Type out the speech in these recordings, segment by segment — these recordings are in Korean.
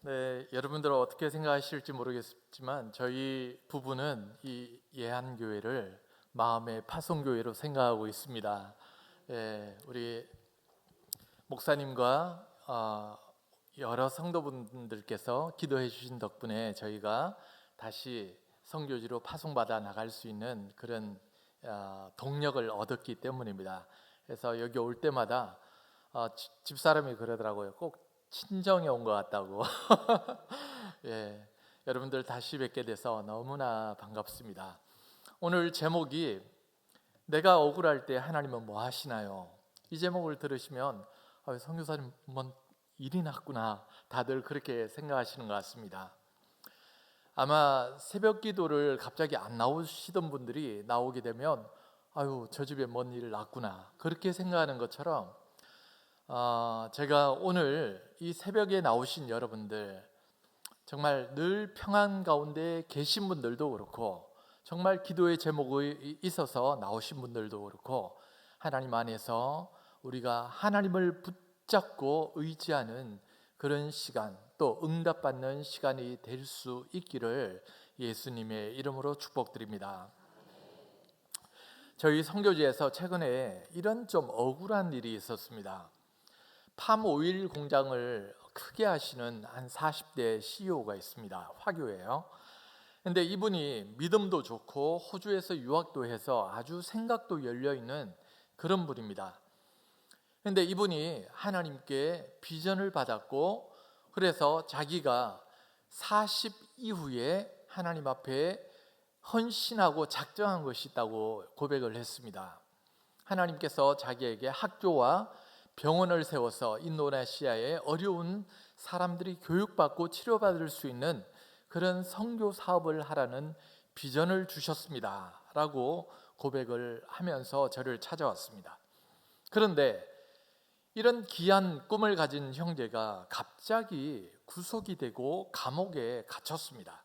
네, 여러분들은 어떻게 생각하실지 모르겠지만 저희 부부는 이 예한교회를 마음의 파송교회로 생각하고 있습니다. 우리 목사님과 여러 성도분들께서 기도해 주신 덕분에 저희가 다시 선교지로 파송받아 나갈 수 있는 그런 동력을 얻었기 때문입니다. 그래서 여기 올 때마다 집사람이 그러더라고요. 꼭 친정에 온 것 같다고. 예, 여러분들 다시 뵙게 돼서 너무나 반갑습니다. 오늘 제목이 내가 억울할 때 하나님은 뭐 하시나요? 이 제목을 들으시면 선교사님 뭔 일이 났구나, 다들 그렇게 생각하시는 것 같습니다. 아마 새벽 기도를 갑자기 안 나오시던 분들이 나오게 되면 아유, 저 집에 뭔 일 났구나, 그렇게 생각하는 것처럼 제가 오늘 이 새벽에 나오신 여러분들, 정말 늘 평안 가운데 계신 분들도 그렇고, 정말 기도의 제목이 있어서 나오신 분들도 그렇고, 하나님 안에서 우리가 하나님을 붙잡고 의지하는 그런 시간, 또 응답받는 시간이 될 수 있기를 예수님의 이름으로 축복드립니다. 저희 선교지에서 최근에 이런 좀 억울한 일이 있었습니다. 팜 오일 공장을 크게 하시는 한 40대 CEO가 있습니다. 화교예요. 근데 이분이 믿음도 좋고 호주에서 유학도 해서 아주 생각도 열려 있는 그런 분입니다. 근데 이분이 하나님께 비전을 받았고, 그래서 자기가 40 이후에 하나님 앞에 헌신하고 작정한 것이 있다고 고백을 했습니다. 하나님께서 자기에게 학교와 병원을 세워서 인도네시아의 어려운 사람들이 교육받고 치료받을 수 있는 그런 선교 사업을 하라는 비전을 주셨습니다 라고 고백을 하면서 저를 찾아왔습니다. 그런데 이런 귀한 꿈을 가진 형제가 갑자기 구속이 되고 감옥에 갇혔습니다.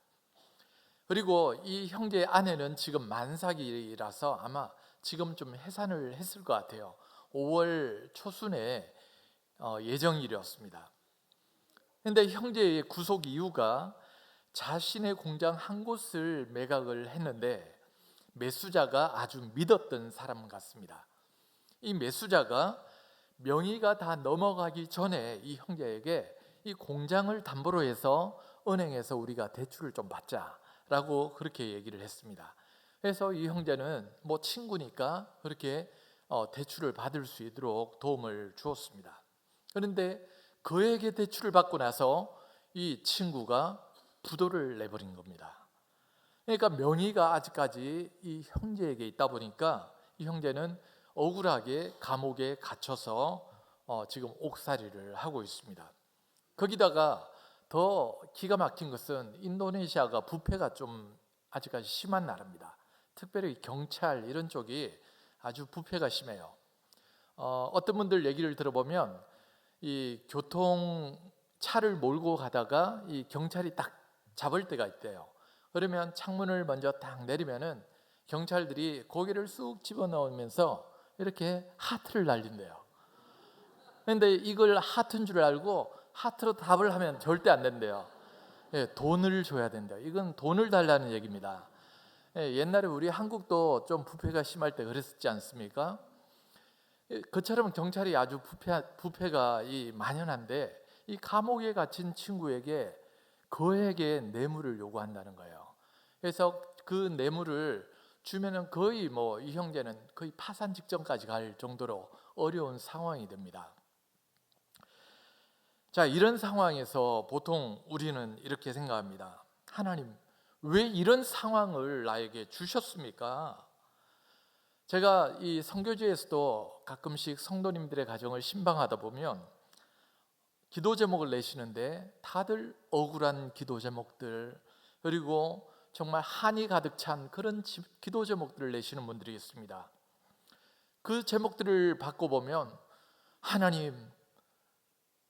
그리고 이 형제의 아내는 지금 만삭이라서 아마 지금 좀 해산을 했을 것 같아요. 5월 초순에 예정일이었습니다. 그런데 형제의 구속 이유가 자신의 공장 한 곳을 매각을 했는데 매수자가 아주 믿었던 사람 같습니다. 이 매수자가 명의가 다 넘어가기 전에 이 형제에게 이 공장을 담보로 해서 은행에서 우리가 대출을 좀 받자라고 그렇게 얘기를 했습니다. 그래서 이 형제는 뭐 친구니까 그렇게 대출을 받을 수 있도록 도움을 주었습니다. 그런데 그에게 대출을 받고 나서 이 친구가 부도를 내버린 겁니다. 그러니까 명의가 아직까지 이 형제에게 있다 보니까 이 형제는 억울하게 감옥에 갇혀서 지금 옥살이를 하고 있습니다. 거기다가 더 기가 막힌 것은 인도네시아가 부패가 좀 아직까지 심한 나라입니다. 특별히 경찰 이런 쪽이 아주 부패가 심해요. 어떤 분들 얘기를 들어보면 이 교통차를 몰고 가다가 이 경찰이 딱 잡을 때가 있대요. 그러면 창문을 먼저 딱 내리면은 경찰들이 고개를 쑥 집어넣으면서 이렇게 하트를 날린대요. 그런데 이걸 하트인 줄 알고 하트로 답을 하면 절대 안 된대요. 돈을 줘야 된대요. 이건 돈을 달라는 얘기입니다. 옛날에 우리 한국도 좀 부패가 심할 때 그랬었지 않습니까? 그처럼 경찰이 아주 부패가 만연한데 이 감옥에 갇힌 친구에게 그에게 뇌물을 요구한다는 거예요. 그래서 그 뇌물을 주면은 거의 이 형제는 거의 파산 직전까지 갈 정도로 어려운 상황이 됩니다. 자, 이런 상황에서 보통 우리는 이렇게 생각합니다. 하나님, 왜 이런 상황을 나에게 주셨습니까? 제가 이 선교지에서도 가끔씩 성도님들의 가정을 신방하다 보면 기도 제목을 내시는데 다들 억울한 기도 제목들, 그리고 정말 한이 가득 찬 그런 기도 제목들을 내시는 분들이 있습니다. 그 제목들을 바꿔보면 하나님,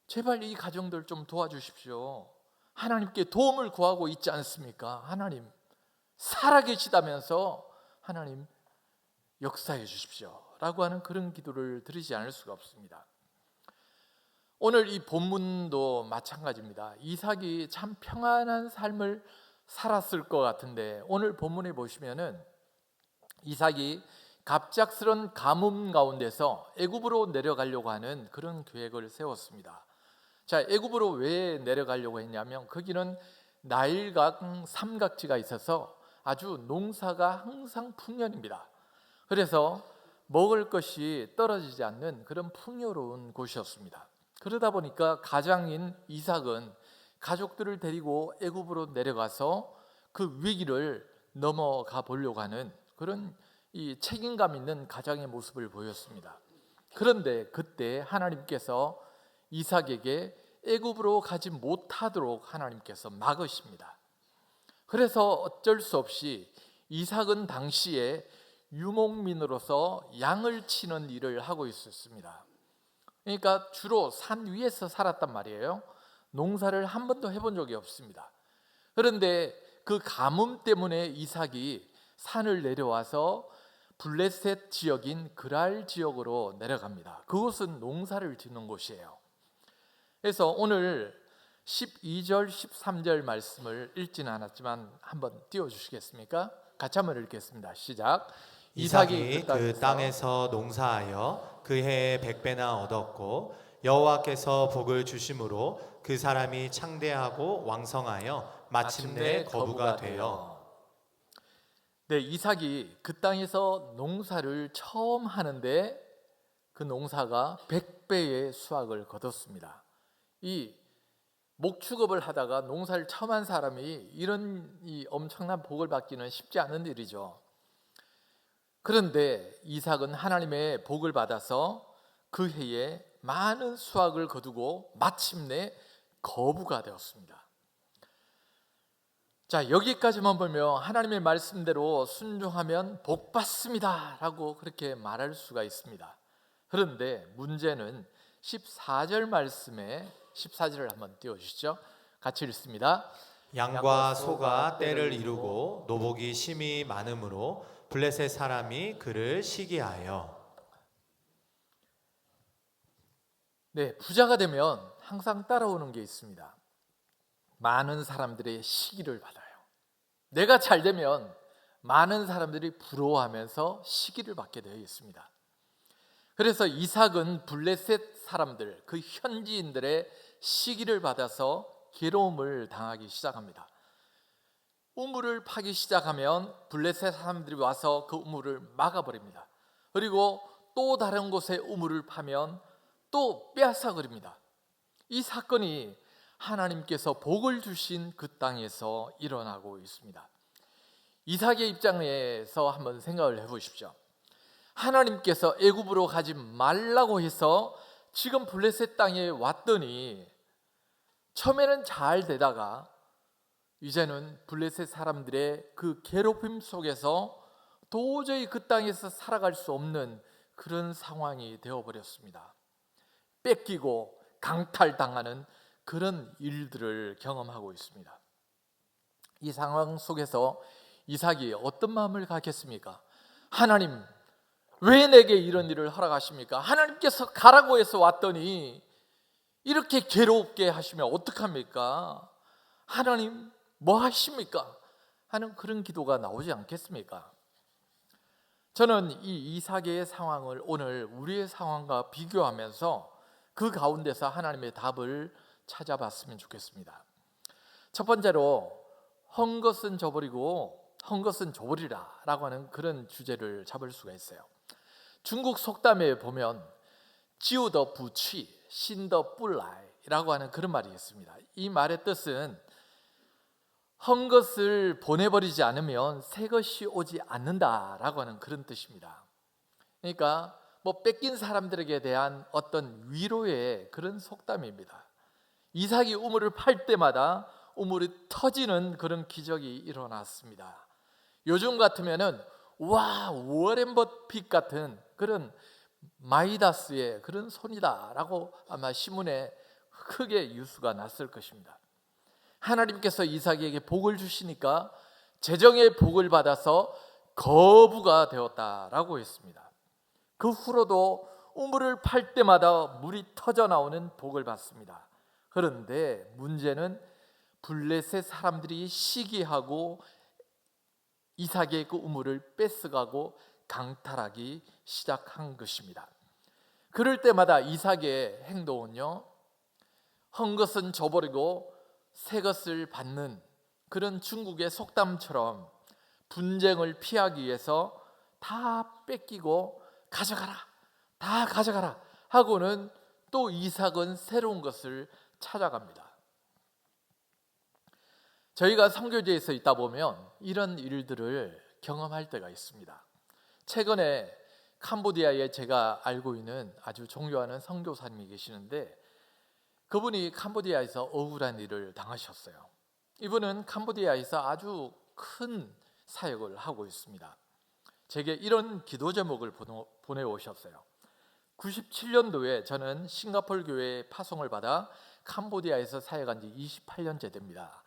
제발 이 가정들 좀 도와주십시오. 하나님께 도움을 구하고 있지 않습니까? 하나님, 살아계시다면서 하나님 역사해 주십시오 라고 하는 그런 기도를 드리지 않을 수가 없습니다. 오늘 이 본문도 마찬가지입니다. 이삭이 참 평안한 삶을 살았을 것 같은데 오늘 본문에 보시면은 이삭이 갑작스런 가뭄 가운데서 애굽으로 내려가려고 하는 그런 계획을 세웠습니다. 자, 애굽으로 왜 내려가려고 했냐면 거기는 나일강 삼각지가 있어서 아주 농사가 항상 풍년입니다. 그래서 먹을 것이 떨어지지 않는 그런 풍요로운 곳이었습니다. 그러다 보니까 가장인 이삭은 가족들을 데리고 애굽으로 내려가서 그 위기를 넘어가 보려고 하는 그런 이 책임감 있는 가장의 모습을 보였습니다. 그런데 그때 하나님께서 이삭에게 애굽으로 가지 못하도록 하나님께서 막으십니다. 그래서 어쩔 수 없이 이삭은 당시에 유목민으로서 양을 치는 일을 하고 있었습니다. 그러니까 주로 산 위에서 살았단 말이에요. 농사를 한 번도 해본 적이 없습니다. 그런데 그 가뭄 때문에 이삭이 산을 내려와서 블레셋 지역인 그랄 지역으로 내려갑니다. 그곳은 농사를 짓는 곳이에요. 그래서 오늘 12절 13절 말씀을 읽지는 않았지만 한번 띄워주시겠습니까? 같이 한번 읽겠습니다. 시작. 이삭이 그 땅에서 농사하여 그 해에 100배나 얻었고 여호와께서 복을 주심으로 그 사람이 창대하고 왕성하여 마침내 거부가 되어. 네, 이삭이 그 땅에서 농사를 처음 하는데 그 농사가 100배의 수확을 거뒀습니다. 이 목축업을 하다가 농사를 처음 한 사람이 이런 이 엄청난 복을 받기는 쉽지 않은 일이죠. 그런데 이삭은 하나님의 복을 받아서 그 해에 많은 수확을 거두고 마침내 거부가 되었습니다. 자, 여기까지만 보면 하나님의 말씀대로 순종하면 복 받습니다 라고 그렇게 말할 수가 있습니다. 그런데 문제는 14절 말씀에 14절을 한번 띄워주시죠. 같이 읽습니다. 양과 소가 떼를 이루고 노복이 심히 많으므로 블레셋 사람이 그를 시기하여. 네, 부자가 되면 항상 따라오는 게 있습니다. 많은 사람들의 시기를 받아요. 내가 잘 되면 많은 사람들이 부러워하면서 시기를 받게 되어 있습니다. 그래서 이삭은 블레셋 사람들, 그 현지인들의 시기를 받아서 괴로움을 당하기 시작합니다. 우물을 파기 시작하면 블레셋 사람들이 와서 그 우물을 막아버립니다. 그리고 또 다른 곳에 우물을 파면 또 빼앗아버립니다. 이 사건이 하나님께서 복을 주신 그 땅에서 일어나고 있습니다. 이삭의 입장에서 한번 생각을 해보십시오. 하나님께서 애굽으로 가지 말라고 해서 지금 블레셋 땅에 왔더니 처음에는 잘 되다가 이제는 블레셋 사람들의 그 괴롭힘 속에서 도저히 그 땅에서 살아갈 수 없는 그런 상황이 되어버렸습니다. 뺏기고 강탈당하는 그런 일들을 경험하고 있습니다. 이 상황 속에서 이삭이 어떤 마음을 갖겠습니까? 하나님, 왜 내게 이런 일을 허락하십니까? 하나님께서 가라고 해서 왔더니 이렇게 괴롭게 하시면 어떡합니까? 하나님, 뭐 하십니까? 하는 그런 기도가 나오지 않겠습니까? 저는 이 이삭의 상황을 오늘 우리의 상황과 비교하면서 그 가운데서 하나님의 답을 찾아봤으면 좋겠습니다. 첫 번째로 헝 것은 저버리고 헝 것은 줘버리라 라고 하는 그런 주제를 잡을 수가 있어요. 중국 속담에 보면 지우더 부취 신더 뿔라이 라고 하는 그런 말이 있습니다. 이 말의 뜻은 헝 것을 보내버리지 않으면 새 것이 오지 않는다라고 하는 그런 뜻입니다. 그러니까 뭐 뺏긴 사람들에게 대한 어떤 위로의 그런 속담입니다. 이삭이 우물을 팔 때마다 우물이 터지는 그런 기적이 일어났습니다. 요즘 같으면은 와, 워렌 버핏 같은 그런 마이다스의 그런 손이다라고 아마 신문에 크게 뉴스가 났을 것입니다. 하나님께서 이삭에게 복을 주시니까 재정의 복을 받아서 거부가 되었다라고 했습니다. 그 후로도 우물을 팔 때마다 물이 터져 나오는 복을 받습니다. 그런데 문제는 블레셋 사람들이 시기하고 이삭의 그 우물을 뺏어가고 강탈하기 시작한 것입니다. 그럴 때마다 이삭의 행동은요, 헌 것은 줘버리고 새 것을 받는 그런 중국의 속담처럼 분쟁을 피하기 위해서 다 뺏기고 가져가라, 다 가져가라 하고는 또 이삭은 새로운 것을 찾아갑니다. 저희가 선교지에서 있다 보면 이런 일들을 경험할 때가 있습니다. 최근에 캄보디아에 제가 알고 있는 아주 존경하는 선교사님이 계시는데, 그분이 캄보디아에서 억울한 일을 당하셨어요. 이분은 캄보디아에서 아주 큰 사역을 하고 있습니다. 제게 이런 기도 제목을 보내오셨어요. 97년도에 저는 싱가포르 교회에 파송을 받아 캄보디아에서 사역한 지 28년째 됩니다.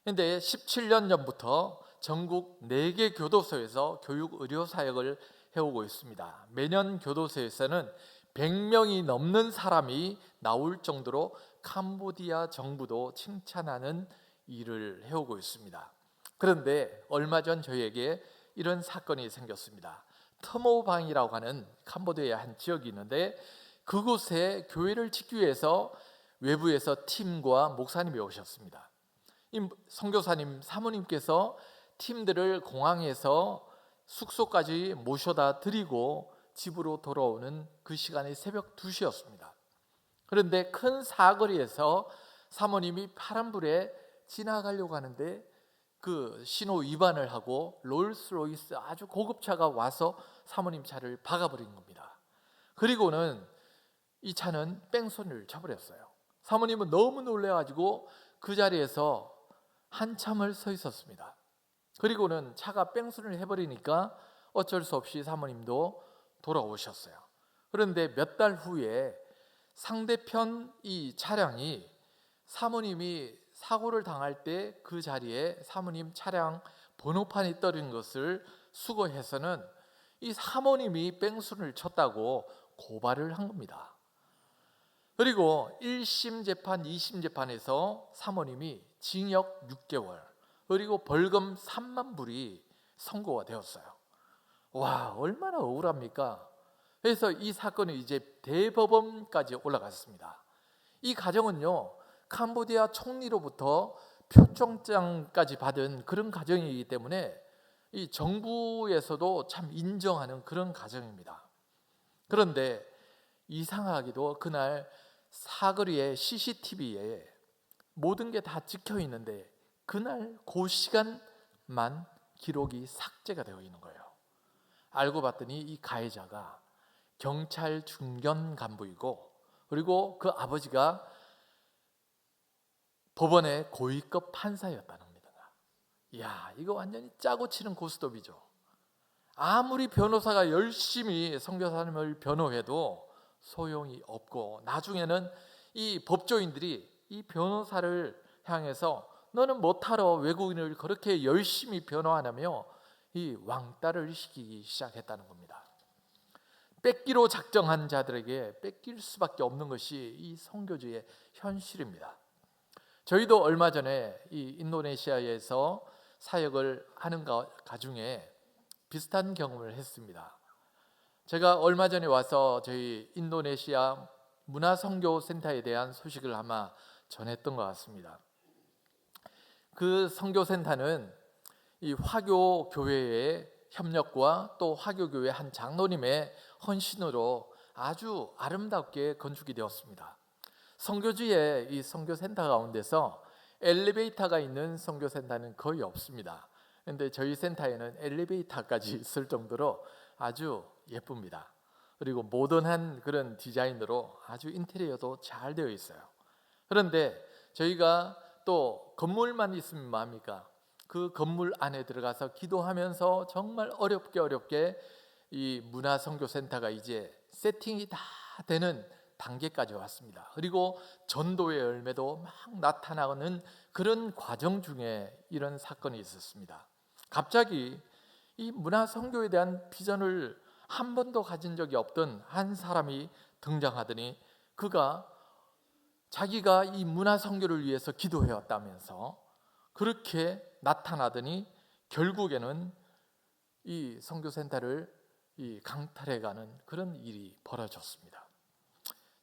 그런데 17년 전부터 전국 4개 교도소에서 교육 의료 사역을 해오고 있습니다. 매년 교도소에서는 100명이 넘는 사람이 나올 정도로 캄보디아 정부도 칭찬하는 일을 해오고 있습니다. 그런데 얼마 전 저희에게 이런 사건이 생겼습니다. 터모방이라고 하는 캄보디아의 한 지역이 있는데, 그곳에 교회를 짓기 위해서 외부에서 팀과 목사님이 오셨습니다. 이 선교사님 사모님께서 팀들을 공항에서 숙소까지 모셔다 드리고 집으로 돌아오는 그 시간이 새벽 2시였습니다. 그런데 큰 사거리에서 사모님이 파란불에 지나가려고 하는데 그 신호 위반을 하고 롤스로이스 아주 고급차가 와서 사모님 차를 박아버린 겁니다. 그리고는 이 차는 뺑소니를 쳐버렸어요. 사모님은 너무 놀라가지고 그 자리에서 한참을 서 있었습니다. 그리고는 차가 뺑소니를 해버리니까 어쩔 수 없이 사모님도 돌아오셨어요. 그런데 몇 달 후에 상대편 이 차량이 사모님이 사고를 당할 때 그 자리에 사모님 차량 번호판이 떨어진 것을 수거해서는 이 사모님이 뺑소니를 쳤다고 고발을 한 겁니다. 그리고 1심 재판, 2심 재판에서 사모님이 징역 6개월 그리고 벌금 3만 불이 선고가 되었어요. 와, 얼마나 억울합니까? 그래서 이 사건이 이제 대법원까지 올라갔습니다. 이 가정은요, 캄보디아 총리로부터 표창장까지 받은 그런 가정이기 때문에 이 정부에서도 참 인정하는 그런 가정입니다. 그런데 이상하게도 그날 사거리의 CCTV에 모든 게 다 찍혀 있는데 그날 그 시간만 기록이 삭제가 되어 있는 거예요. 알고 봤더니 이 가해자가 경찰 중견 간부이고, 그리고 그 아버지가 법원의 고위급 판사였다는 겁니다. 이야, 이거 완전히 짜고 치는 고스톱이죠. 아무리 변호사가 열심히 선교사님을 변호해도 소용이 없고, 나중에는 이 법조인들이 이 변호사를 향해서 너는 못하러 외국인을 그렇게 열심히 변호하냐며 이 왕따를 시키기 시작했다는 겁니다. 뺏기로 작정한 자들에게 뺏길 수밖에 없는 것이 이 선교주의 현실입니다. 저희도 얼마 전에 이 인도네시아에서 사역을 하는 가중에 비슷한 경험을 했습니다. 제가 얼마 전에 와서 저희 인도네시아 문화선교센터에 대한 소식을 아마 전했던 것 같습니다. 그 선교센터는 이 화교 교회의 협력과 또 화교 교회 한 장로님의 헌신으로 아주 아름답게 건축이 되었습니다. 선교지의 이 선교센터 가운데서 엘리베이터가 있는 선교센터는 거의 없습니다. 그런데 저희 센터에는 엘리베이터까지 있을 정도로 아주 예쁩니다. 그리고 모던한 그런 디자인으로 아주 인테리어도 잘 되어 있어요. 그런데 저희가 또 건물만 있으면 뭐합니까? 그 건물 안에 들어가서 기도하면서 정말 어렵게 이 문화선교센터가 이제 세팅이 다 되는 단계까지 왔습니다. 그리고 전도의 열매도 막 나타나는 그런 과정 중에 이런 사건이 있었습니다. 갑자기 이 문화선교에 대한 비전을 한 번도 가진 적이 없던 한 사람이 등장하더니 그가 자기가 이 문화 선교를 위해서 기도해 왔다면서 그렇게 나타나더니 결국에는 이 선교센터를 강탈해 가는 그런 일이 벌어졌습니다.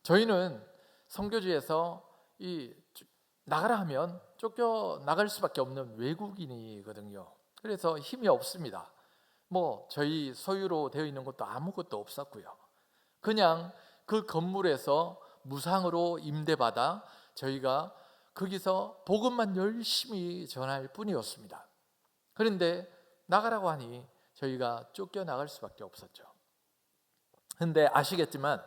저희는 선교지에서 나가라 하면 쫓겨 나갈 수밖에 없는 외국인이거든요. 그래서 힘이 없습니다. 저희 소유로 되어 있는 것도 아무것도 없었고요. 그냥 그 건물에서 무상으로 임대받아 저희가 거기서 복음만 열심히 전할 뿐이었습니다. 그런데 나가라고 하니 저희가 쫓겨나갈 수밖에 없었죠. 그런데 아시겠지만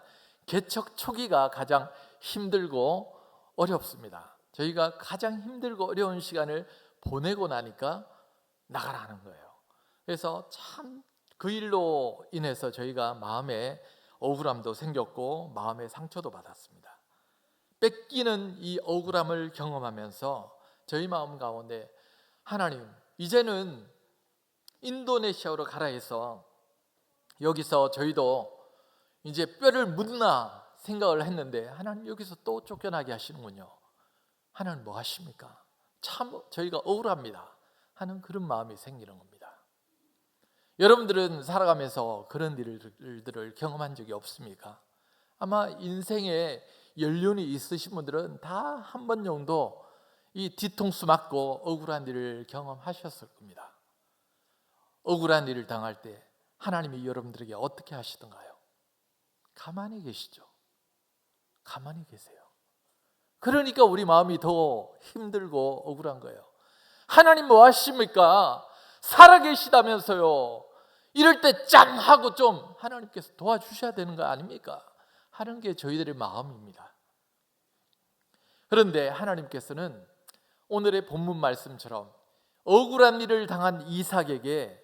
개척 초기가 가장 힘들고 어렵습니다. 저희가 가장 힘들고 어려운 시간을 보내고 나니까 나가라는 거예요. 그래서 참 그 일로 인해서 저희가 마음에 억울함도 생겼고 마음의 상처도 받았습니다. 뺏기는 이 억울함을 경험하면서 저희 마음 가운데 하나님, 이제는 인도네시아로 가라 해서 여기서 저희도 이제 뼈를 묻나 생각을 했는데 하나님 여기서 또 쫓겨나게 하시는군요. 하나님 뭐 하십니까? 참 저희가 억울합니다 하는 그런 마음이 생기는 겁니다. 여러분들은 살아가면서 그런 일들을 경험한 적이 없습니까? 아마 인생에 연륜이 있으신 분들은 다 한 번 정도 이 뒤통수 맞고 억울한 일을 경험하셨을 겁니다. 억울한 일을 당할 때 하나님이 여러분들에게 어떻게 하시던가요? 가만히 계시죠. 가만히 계세요. 그러니까 우리 마음이 더 힘들고 억울한 거예요. 하나님 뭐 하십니까? 살아계시다면서요. 이럴 때 짱 하고 좀 하나님께서 도와주셔야 되는 거 아닙니까? 하는 게 저희들의 마음입니다. 그런데 하나님께서는 오늘의 본문 말씀처럼 억울한 일을 당한 이삭에게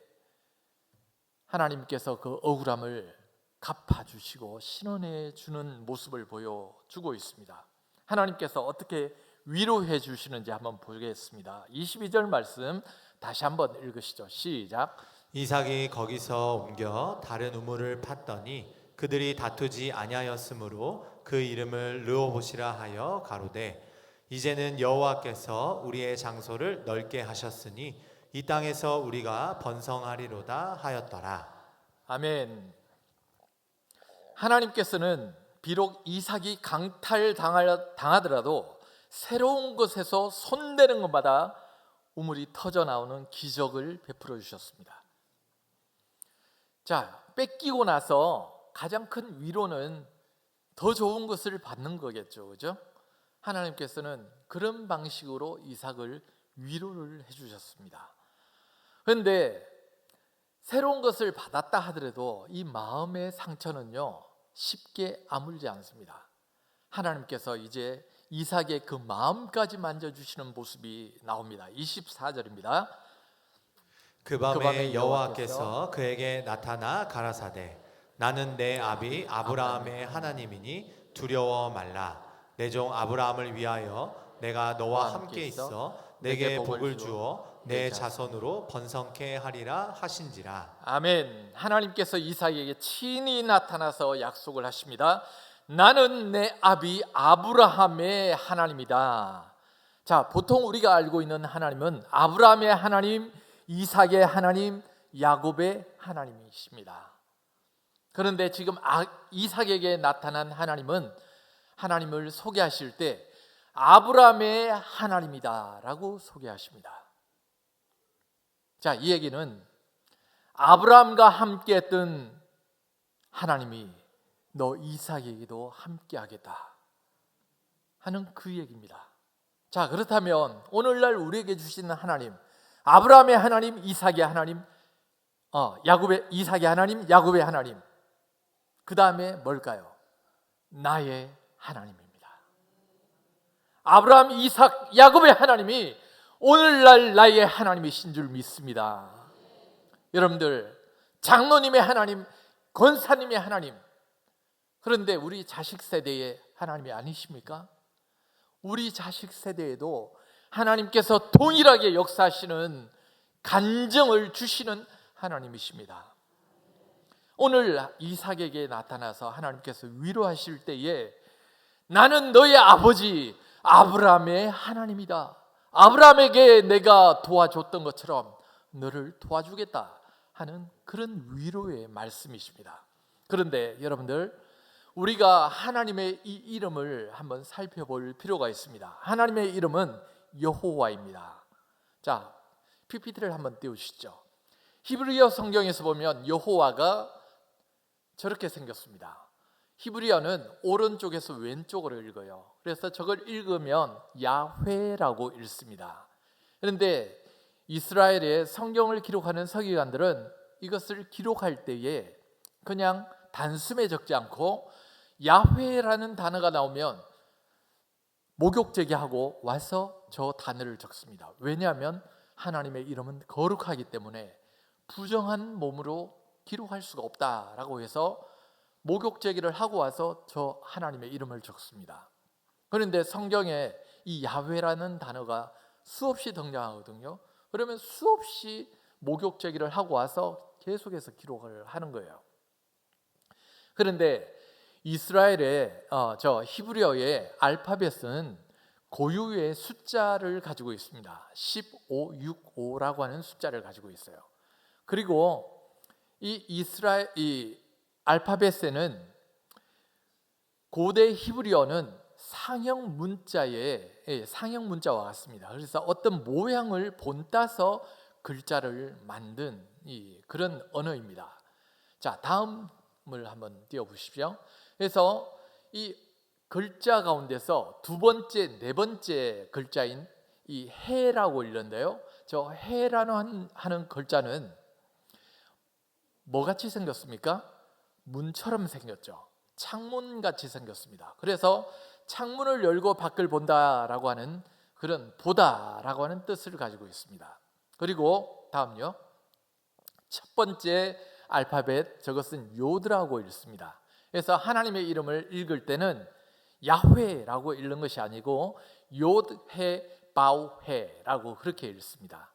하나님께서 그 억울함을 갚아주시고 신원해 주는 모습을 보여주고 있습니다. 하나님께서 어떻게 위로해 주시는지 한번 보겠습니다. 22절 말씀 다시 한번 읽으시죠. 시작. 이삭이 거기서 옮겨 다른 우물을 팠더니 그들이 다투지 아니하였으므로 그 이름을 르호봇이라 하여 가로되 이제는 여호와께서 우리의 장소를 넓게 하셨으니 이 땅에서 우리가 번성하리로다 하였더라. 아멘. 하나님께서는 비록 이삭이 강탈당하더라도 새로운 곳에서 손대는 것마다 우물이 터져 나오는 기적을 베풀어 주셨습니다. 자, 뺏기고 나서 가장 큰 위로는 더 좋은 것을 받는 거겠죠, 그죠? 하나님께서는 그런 방식으로 이삭을 위로를 해주셨습니다. 그런데 새로운 것을 받았다 하더라도 이 마음의 상처는요 쉽게 아물지 않습니다. 하나님께서 이제 이삭의 그 마음까지 만져주시는 모습이 나옵니다. 24절입니다. 그 밤에 여호와께서 그에게 나타나 가라사대 나는 내 아비 아브라함의 하나님이니 두려워 말라. 내 종 아브라함을 위하여 내가 너와 함께 있어 내게 복을 주어 내 자손으로 번성케 하리라 하신지라. 아멘. 하나님께서 이삭에게 친히 나타나서 약속을 하십니다. 나는 내 아비 아브라함의 하나님이다. 자, 보통 우리가 알고 있는 하나님은 아브라함의 하나님, 이삭의 하나님, 야곱의 하나님이십니다. 그런데 지금 이삭에게 나타난 하나님은 하나님을 소개하실 때 아브라함의 하나님이다 라고 소개하십니다. 자, 이 얘기는 아브라함과 함께 했던 하나님이 너 이삭에게도 함께 하겠다 하는 그 얘기입니다. 자, 그렇다면 오늘날 우리에게 주시는 하나님, 아브라함의 하나님, 이삭의 하나님, 이삭의 하나님, 야곱의 하나님, 그 다음에 뭘까요? 나의 하나님입니다. 아브라함, 이삭, 야곱의 하나님이 오늘날 나의 하나님이신 줄 믿습니다. 여러분들, 장로님의 하나님, 권사님의 하나님, 그런데 우리 자식 세대의 하나님이 아니십니까? 우리 자식 세대에도 하나님께서 동일하게 역사하시는 간정을 주시는 하나님이십니다. 오늘 이삭에게 나타나서 하나님께서 위로하실 때에 나는 너의 아버지 아브라함의 하나님이다. 아브라함에게 내가 도와줬던 것처럼 너를 도와주겠다 하는 그런 위로의 말씀이십니다. 그런데 여러분들, 우리가 하나님의 이 이름을 한번 살펴볼 필요가 있습니다. 하나님의 이름은 여호와입니다. 자, PPT를 한번 띄우시죠. 히브리어 성경에서 보면 여호와가 저렇게 생겼습니다. 히브리어는 오른쪽에서 왼쪽으로 읽어요. 그래서 저걸 읽으면 야훼라고 읽습니다. 그런데 이스라엘의 성경을 기록하는 서기관들은 이것을 기록할 때에 그냥 단숨에 적지 않고 야훼라는 단어가 나오면 목욕제기하고 와서 저 단어를 적습니다. 왜냐하면 하나님의 이름은 거룩하기 때문에 부정한 몸으로 기록할 수가 없다라고 해서 목욕제기를 하고 와서 저 하나님의 이름을 적습니다. 그런데 성경에 이 야훼라는 단어가 수없이 등장하거든요. 그러면 수없이 목욕제기를 하고 와서 계속해서 기록을 하는 거예요. 그런데 이스라엘의 저 히브리어의 알파벳은 고유의 숫자를 가지고 있습니다. 1565라고 하는 숫자를 가지고 있어요. 그리고 이 알파벳에는 고대 히브리어는 상형 문자와 같습니다. 그래서 어떤 모양을 본따서 글자를 만든 그런 언어입니다. 자, 다음을 한번 띄워보십시오. 그래서 이 글자 가운데서 두 번째, 네 번째 글자인 이 해라고 읽는데요. 저 해라는 하는 글자는 뭐같이 생겼습니까? 문처럼 생겼죠. 창문같이 생겼습니다. 그래서 창문을 열고 밖을 본다라고 하는 그런 보다라고 하는 뜻을 가지고 있습니다. 그리고 다음요. 첫 번째 알파벳, 저것은 요드라고 읽습니다. 그래서 하나님의 이름을 읽을 때는 야훼라고 읽는 것이 아니고 요드해 바우해라고 그렇게 읽습니다.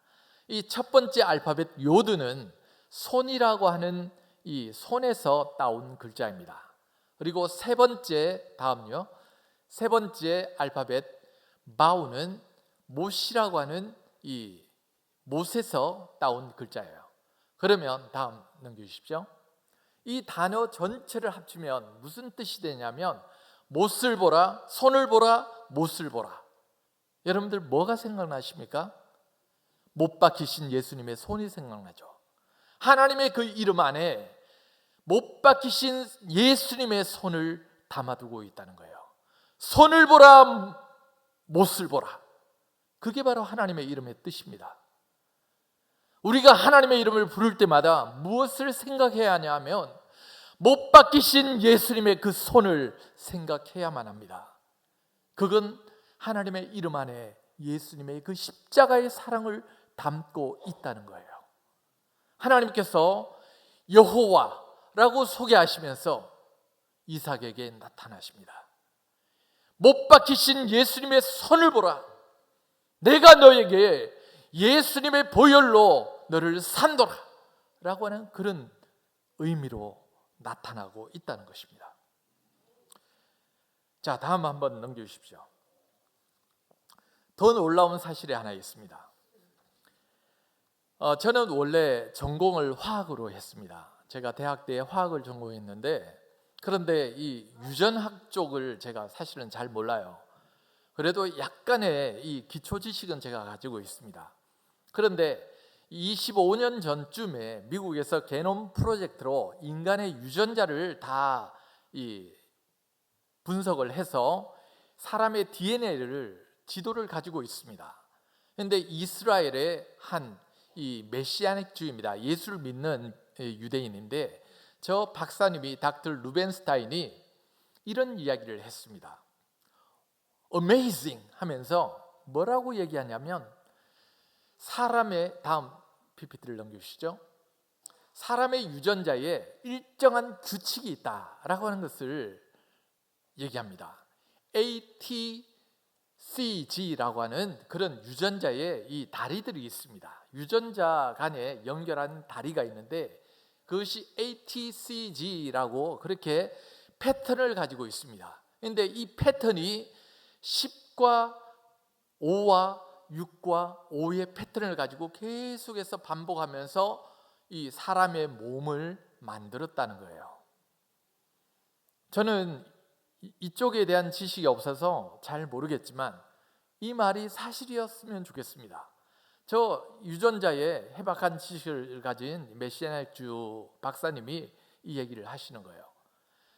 이 첫 번째 알파벳 요드는 손이라고 하는 이 손에서 따온 글자입니다. 그리고 세 번째, 다음요. 세 번째 알파벳 바우는 못이라고 하는 이 못에서 따온 글자예요. 그러면 다음 넘겨주십시오. 이 단어 전체를 합치면 무슨 뜻이 되냐면 못을 보라, 손을 보라, 못을 보라. 여러분들 뭐가 생각나십니까? 못 박히신 예수님의 손이 생각나죠. 하나님의 그 이름 안에 못 박히신 예수님의 손을 담아두고 있다는 거예요. 손을 보라, 못을 보라. 그게 바로 하나님의 이름의 뜻입니다. 우리가 하나님의 이름을 부를 때마다 무엇을 생각해야 하냐면 못 박히신 예수님의 그 손을 생각해야만 합니다. 그건 하나님의 이름 안에 예수님의 그 십자가의 사랑을 담고 있다는 거예요. 하나님께서 여호와라고 소개하시면서 이삭에게 나타나십니다. 못 박히신 예수님의 손을 보라. 내가 너에게 예수님의 보혈로 너를 산도라 라고 하는 그런 의미로 나타나고 있다는 것입니다. 자, 다음 한번 넘겨주십시오. 더 놀라운 사실이 하나 있습니다. 저는 원래 전공을 화학으로 했습니다. 제가 대학 때 화학을 전공했는데, 그런데 이 유전학 쪽을 제가 사실은 잘 몰라요. 그래도 약간의 이 기초 지식은 제가 가지고 있습니다. 그런데 25년 전쯤에 미국에서 게놈 프로젝트로 인간의 유전자를 다 분석을 해서 사람의 DNA를 지도를 가지고 있습니다. 그런데 이스라엘의 한 메시아닉주의입니다. 예수를 믿는 유대인인데 저 박사님이 닥터 루벤스타인이 이런 이야기를 했습니다. Amazing 하면서 뭐라고 얘기하냐면 사람의, 다음 PPT를 넘겨주시죠. 사람의 유전자에 일정한 규칙이 있다라고 하는 것을 얘기합니다. ATCG라고 하는 그런 유전자에 이 다리들이 있습니다. 유전자 간에 연결한 다리가 있는데 그것이 ATCG라고 그렇게 패턴을 가지고 있습니다. 그런데 이 패턴이 10과 5와 6과 5의 패턴을 가지고 계속해서 반복하면서 이 사람의 몸을 만들었다는 거예요. 저는 이쪽에 대한 지식이 없어서 잘 모르겠지만 이 말이 사실이었으면 좋겠습니다. 저 유전자에 해박한 지식을 가진 메시아주 박사님이 이 얘기를 하시는 거예요.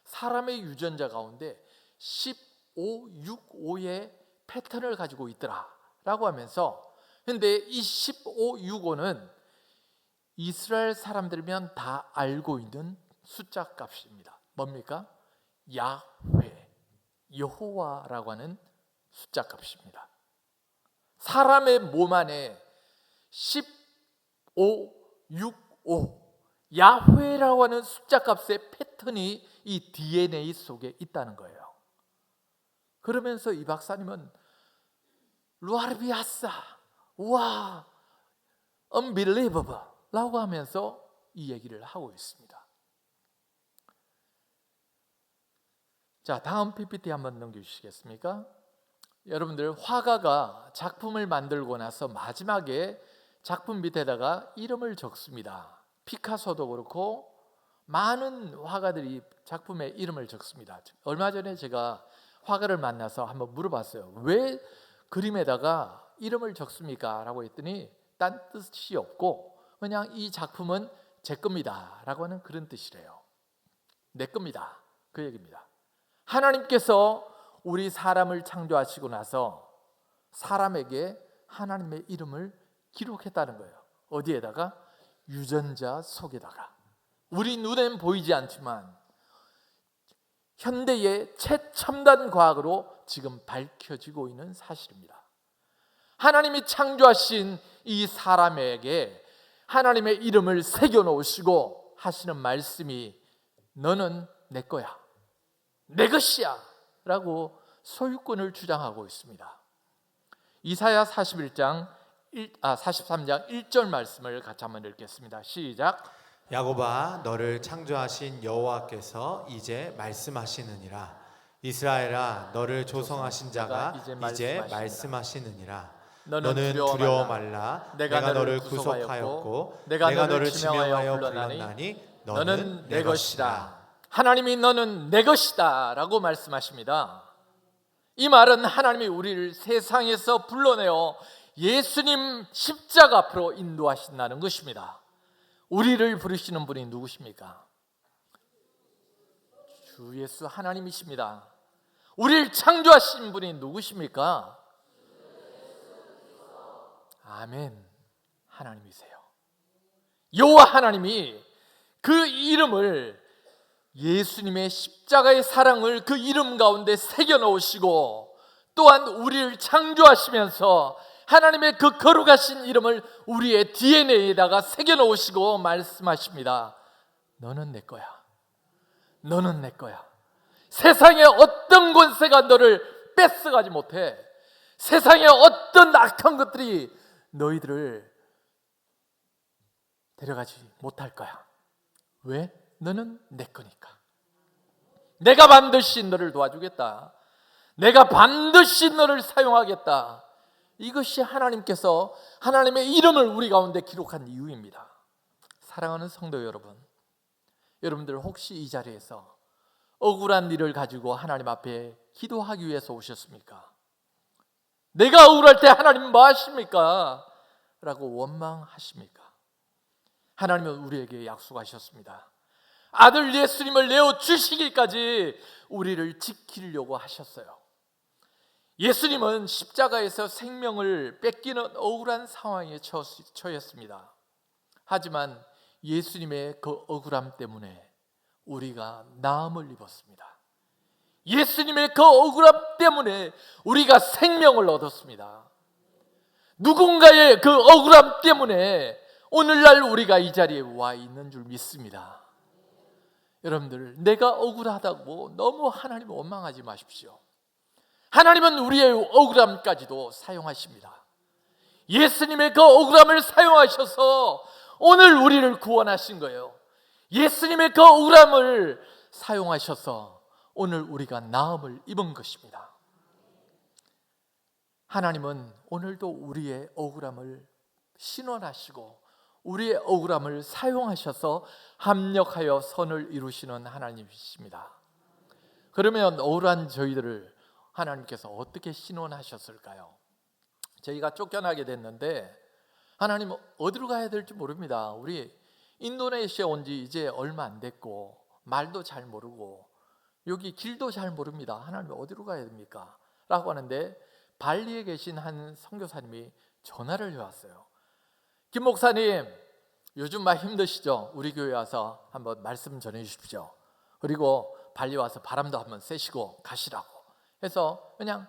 사람의 유전자 가운데 15, 6, 5의 패턴을 가지고 있더라 라고 하면서, 근데 이 15, 6, 5는 이스라엘 사람들이면 다 알고 있는 숫자 값입니다. 뭡니까? 야훼, 여호와라고 하는 숫자 값입니다. 사람의 몸 안에 15, 6, 5 야훼라고 하는 숫자 값의 패턴이 이 DNA 속에 있다는 거예요. 그러면서 이 박사님은 루아르비아사, 와, unbelievable 라고 하면서 이 얘기를 하고 있습니다. 자, 다음 PPT 한번 넘겨주시겠습니까? 여러분들, 화가가 작품을 만들고 나서 마지막에 작품 밑에다가 이름을 적습니다. 피카소도 그렇고 많은 화가들이 작품에 이름을 적습니다. 얼마 전에 제가 화가를 만나서 한번 물어봤어요. 왜 그림에다가 이름을 적습니까? 라고 했더니 딴 뜻이 없고 그냥 이 작품은 제 겁니다 라고 하는 그런 뜻이래요. 내 겁니다, 그 얘기입니다. 하나님께서 우리 사람을 창조하시고 나서 사람에게 하나님의 이름을 기록했다는 거예요. 어디에다가? 유전자 속에다가. 우리 눈엔 보이지 않지만 현대의 최첨단 과학으로 지금 밝혀지고 있는 사실입니다. 하나님이 창조하신 이 사람에게 하나님의 이름을 새겨놓으시고 하시는 말씀이 너는 내 거야, 내 것이야 라고 소유권을 주장하고 있습니다. 이사야 43장 1절 말씀을 같이 한번 읽겠습니다. 시작. 야곱아, 너를 창조하신 여호와께서 이제 말씀하시느니라. 이스라엘아, 너를 조성하신 자가 이제 말씀하시느니라. 너는 두려워 말라. 내가 너를 구속하였고 내가 너를 지명하여 불렀나니 너는 내 것이다. 하나님이 너는 내 것이다 라고 말씀하십니다. 이 말은 하나님이 우리를 세상에서 불러내어 예수님 십자가 앞으로 인도하신다는 것입니다. 우리를 부르시는 분이 누구십니까? 주 예수 하나님이십니다. 우리를 창조하신 분이 누구십니까? 아멘, 하나님이세요. 여호와 하나님이 그 이름을, 예수님의 십자가의 사랑을 그 이름 가운데 새겨 넣으시고 또한 우리를 창조하시면서 하나님의 그 거룩하신 이름을 우리의 DNA에다가 새겨 넣으시고 말씀하십니다. 너는 내 거야. 너는 내 거야. 세상의 어떤 권세가 너를 뺏어가지 못해. 세상의 어떤 악한 것들이 너희들을 데려가지 못할 거야. 왜? 너는 내 거니까. 내가 반드시 너를 도와주겠다. 내가 반드시 너를 사용하겠다. 이것이 하나님께서 하나님의 이름을 우리 가운데 기록한 이유입니다. 사랑하는 성도 여러분, 여러분들 혹시 이 자리에서 억울한 일을 가지고 하나님 앞에 기도하기 위해서 오셨습니까? 내가 억울할 때 하나님 뭐 하십니까? 라고 원망하십니까? 하나님은 우리에게 약속하셨습니다. 아들 예수님을 내어 주시기까지 우리를 지키려고 하셨어요. 예수님은 십자가에서 생명을 뺏기는 억울한 상황에 처했습니다. 하지만 예수님의 그 억울함 때문에 우리가 나음을 입었습니다. 예수님의 그 억울함 때문에 우리가 생명을 얻었습니다. 누군가의 그 억울함 때문에 오늘날 우리가 이 자리에 와 있는 줄 믿습니다. 여러분들, 내가 억울하다고 너무 하나님을 원망하지 마십시오. 하나님은 우리의 억울함까지도 사용하십니다. 예수님의 그 억울함을 사용하셔서 오늘 우리를 구원하신 거예요. 예수님의 그 억울함을 사용하셔서 오늘 우리가 나음을 입은 것입니다. 하나님은 오늘도 우리의 억울함을 신원하시고 우리의 억울함을 사용하셔서 합력하여 선을 이루시는 하나님이십니다. 그러면 억울한 저희들을 하나님께서 어떻게 신원하셨을까요? 저희가 쫓겨나게 됐는데 하나님 어디로 가야 될지 모릅니다. 우리 인도네시아 온 지 이제 얼마 안 됐고 말도 잘 모르고 여기 길도 잘 모릅니다. 하나님 어디로 가야 됩니까? 라고 하는데 발리에 계신 한 선교사님이 전화를 해왔어요. 김 목사님, 요즘 많이 힘드시죠? 우리 교회 와서 한번 말씀 전해 주십시오. 그리고 발리 와서 바람도 한번 쐬시고 가시라고 해서 그냥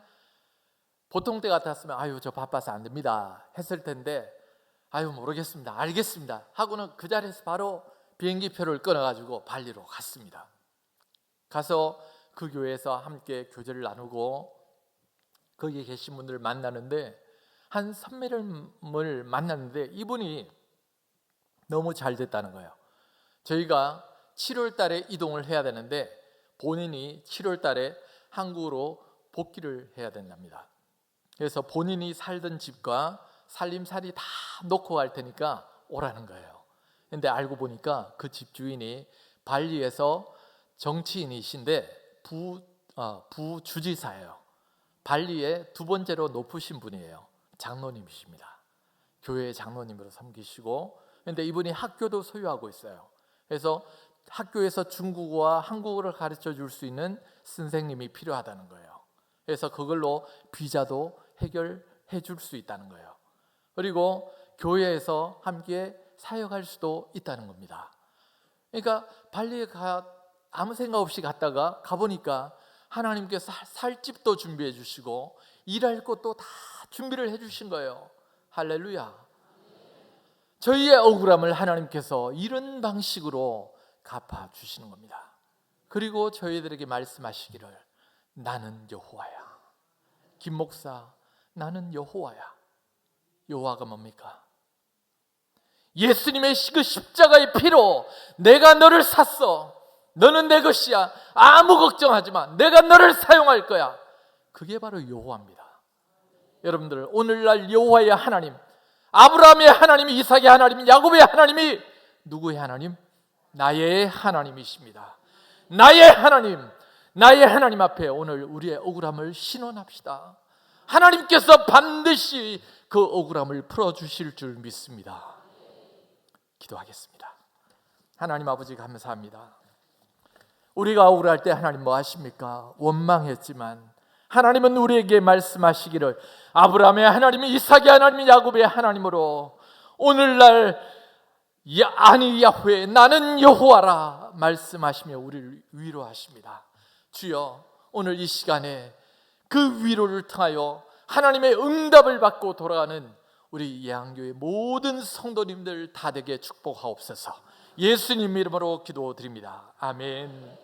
보통 때 같았으면 아유 저 바빠서 안 됩니다 했을 텐데 아유 모르겠습니다 알겠습니다 하고는 그 자리에서 바로 비행기표를 끊어가지고 발리로 갔습니다. 가서 그 교회에서 함께 교제를 나누고 거기에 계신 분들을 만나는데 한 선배님을 만났는데 이분이 너무 잘 됐다는 거예요. 저희가 7월 달에 이동을 해야 되는데 본인이 7월 달에 한국으로 복귀를 해야 된답니다. 그래서 본인이 살던 집과 살림살이 다 놓고 갈 테니까 오라는 거예요. 근데 알고 보니까 그 집주인이 발리에서 정치인이신데 부주지사예요. 발리에 두 번째로 높으신 분이에요. 장로님이십니다. 교회의 장로님으로 섬기시고, 근데 이분이 학교도 소유하고 있어요. 그래서 학교에서 중국어와 한국어를 가르쳐 줄 수 있는 선생님이 필요하다는 거예요. 그래서 그걸로 비자도 해결해 줄 수 있다는 거예요. 그리고 교회에서 함께 사역할 수도 있다는 겁니다. 그러니까 발리에 아무 생각 없이 갔다가 가보니까 하나님께서 살 집도 준비해 주시고 일할 곳도 다 준비를 해 주신 거예요. 할렐루야. 저희의 억울함을 하나님께서 이런 방식으로 갚아 주시는 겁니다. 그리고 저희들에게 말씀하시기를 나는 여호와야. 김 목사, 나는 여호와야. 여호와가 뭡니까? 예수님의 그 십자가의 피로 내가 너를 샀어. 너는 내 것이야. 아무 걱정하지 마. 내가 너를 사용할 거야. 그게 바로 여호와입니다. 여러분들, 오늘날 여호와의 하나님, 아브라함의 하나님, 이삭의 하나님, 야곱의 하나님이 누구의 하나님? 나의 하나님이십니다. 나의 하나님 앞에 오늘 우리의 억울함을 신원합시다. 하나님께서 반드시 그 억울함을 풀어주실 줄 믿습니다. 기도하겠습니다. 하나님 아버지 감사합니다. 우리가 억울할 때 하나님 뭐 하십니까? 원망했지만 하나님은 우리에게 말씀하시기를 아브라함의 하나님, 이삭의 하나님, 야곱의 하나님으로 오늘날 야훼 나는 여호와라 말씀하시며 우리를 위로하십니다. 주여, 오늘 이 시간에 그 위로를 통하여 하나님의 응답을 받고 돌아가는 우리 예양교회 모든 성도님들 다 되게 축복하옵소서. 예수님 이름으로 기도드립니다. 아멘.